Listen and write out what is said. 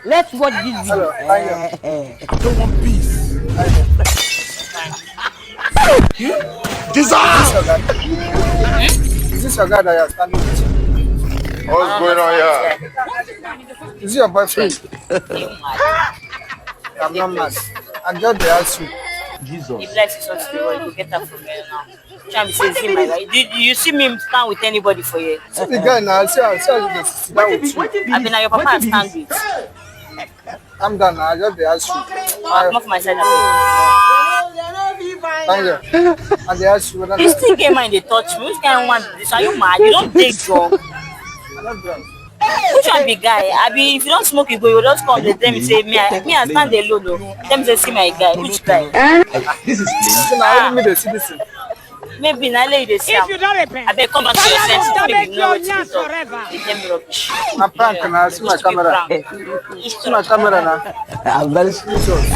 Let's watch this Hello, video. thank I don't want peace. Jesus! Is this your guy that you're standing with? What's going on here? Is it your boyfriend? I'm not mad. I'm just the ask you. The blessings of the world, you get that from here now. Trying to say, see my guy. Did you see me stand with anybody for you? See the guy now, see how you sit down with you. I've been at your papa and stand with. I'm done now, I just the ask you. Come off my side. Thank you. And they ask you whether You still get mind they touch me. Which kind of one is this? Are you mad? You don't take drug. I'm not drunk. Which one be guy? I be if you don't smoke, you go. You just come. They tell me say me. I stand alone. No. Them say see my guy. Which guy? This is plain. So now only me they see this thing. Maybe na lay dey see am. I beg come back to your senses. Maybe you know wetin dey talk. Give them rubbish. I'm prank now, see my camera. It's See my camera now. I'm very Jesus.